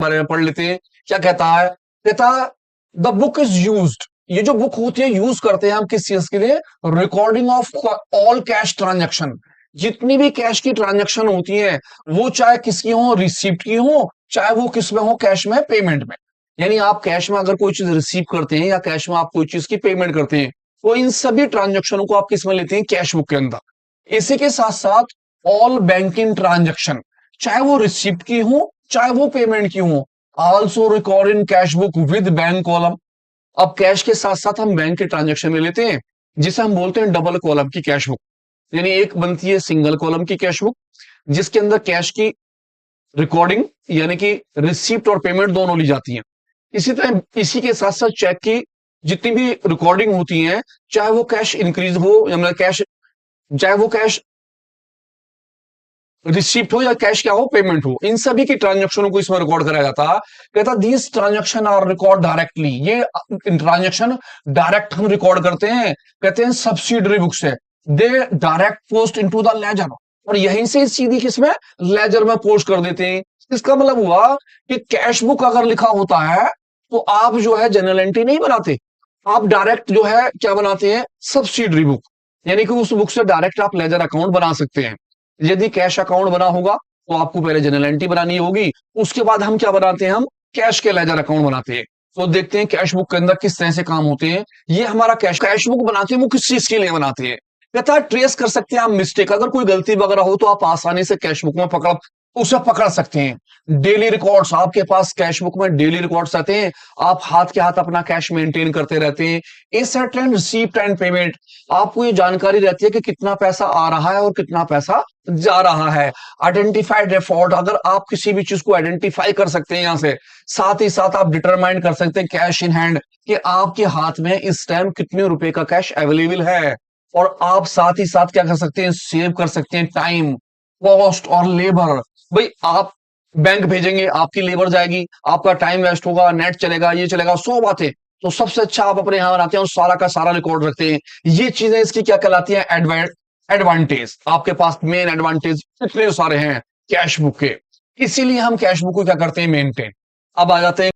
बारे में पढ़ लेते हैं। क्या कहता है? कहता द बुक इज यूज्ड, ये जो बुक होती है यूज करते हैं हम किस चीज के लिए? Recording of all cash transaction, जितनी भी कैश की ट्रांजैक्शन होती है वो चाहे किसकी हो, रिसिप्ट की हो, चाहे वो किस में हो, कैश में, पेमेंट में। यानी आप कैश में अगर कोई चीज रिसीव करते हैं या कैश में आप कोई चीज की पेमेंट करते हैं तो इन सभी ट्रांजैक्शनों को आप किस में लेते हैं? कैश बुक के अंदर। इसी के साथ साथ ऑल बैंकिंग ट्रांजैक्शन, चाहे वो रिसिप्ट की हो चाहे वो पेमेंट की हो, also record in cash book with bank column. अब कैश के साथ साथ हम बैंक के ट्रांजैक्शन में लेते हैं जिसे हम बोलते हैं डबल कॉलम की कैश बुक। यानी एक बनती है सिंगल कॉलम की कैश बुक जिसके अंदर कैश की रिकॉर्डिंग यानी कि रिसिप्ट और पेमेंट दोनों ली जाती है। इसी तरह इसी के साथ साथ चेक की जितनी भी रिकॉर्डिंग होती है, चाहे वो कैश इंक्रीज हो या मतलब कैश, चाहे वो कैश रिसिप्ट हो या कैश क्या हो, पेमेंट हो, इन सभी की ट्रांजैक्शनों को इसमें रिकॉर्ड कराया जाता है। कहता these transaction are record directly, ये ट्रांजैक्शन डायरेक्ट हम रिकॉर्ड करते हैं, कहते हैं सब्सिडरी बुक से। They direct post into the ledger, और यहीं से सीधी किसमें? लेजर में पोस्ट कर देते हैं। इसका मतलब हुआ कि कैश बुक अगर लिखा होता है तो आप जो है जनरल एंट्री नहीं बनाते, आप डायरेक्ट जो है क्या बनाते हैं? Subsidiary book. यानी कि उस बुक से डायरेक्ट आप लेजर अकाउंट बना सकते हैं। यदि कैश अकाउंट बना होगा तो आपको पहले जनरल एंट्री बनानी होगी, उसके बाद हम क्या बनाते हैं? हम कैश के लेजर अकाउंट बनाते हैं। तो देखते हैं कैश बुक के अंदर किस तरह से काम होते हैं। ये हमारा कैश बुक बनाते हैं वो किस चीज के लिए बनाते हैं? कहता है ट्रेस कर सकते हैं आप मिस्टेक, अगर कोई गलती वगैरह हो तो आप आसानी से कैश बुक में उसे पकड़ सकते हैं। डेली रिकॉर्ड्स, आपके पास कैश बुक में डेली रिकॉर्ड्स आते हैं, आप हाथ के हाथ अपना कैश मेंटेन करते रहते हैं। Asset and receipt and payment, आपको ये जानकारी रहती है कि कितना पैसा आ रहा है और कितना पैसा जा रहा है। आइडेंटिफाइड रेफॉर्ड, अगर आप किसी भी चीज को आइडेंटिफाई कर सकते हैं यहां से, साथ ही साथ आप डिटरमाइन कर सकते हैं कैश इन हैंड कि आपके हाथ में इस टाइम कितने रुपए का कैश अवेलेबल है। और आप साथ ही साथ क्या कर सकते हैं? सेव कर सकते हैं टाइम, कॉस्ट और लेबर। भाई आप बैंक भेजेंगे, आपकी लेबर जाएगी, आपका टाइम वेस्ट होगा, नेट चलेगा, ये चलेगा, 100 बातें। तो सबसे अच्छा आप अपने यहां बनाते हैं और सारा का सारा रिकॉर्ड रखते हैं। ये चीजें इसकी क्या कहलाती है? एडवांटेज। आपके पास मेन एडवांटेज इतने सारे हैं कैश बुक के, इसीलिए हम कैश बुक को क्या करते हैं? मेंटेन। अब आ जाते हैं